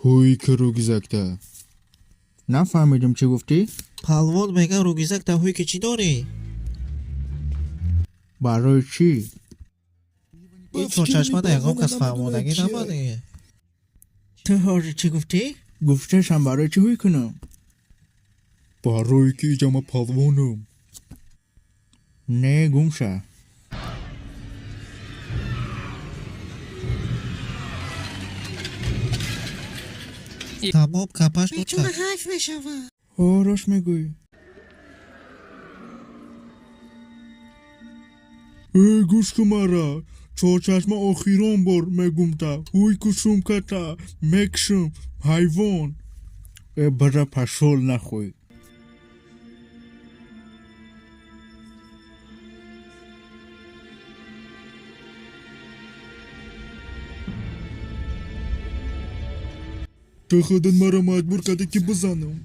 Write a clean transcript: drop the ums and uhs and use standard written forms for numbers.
هوی که روگزکته. نفهمیدم چی گفتی؟ پالوان میگه روگیزک در هوی که چی داری؟ برای چی؟ این چون چشمه در اقام کس فهمونگی نمانه. تو حاضر چی گفتی؟ گفتشم برای چی هوی کنم؟ برای که جمع پالوانم. نه گمشه. تمام کپش تو میتونه کرد. حرف بشوه. راست میگوی. گوش که مرا. چشم آخیران بار میگم تا. هوی کشم کتا. مکشم. حیوان. برا پشول نخوی. تو خودت مرا مجبور کرده که بزنم.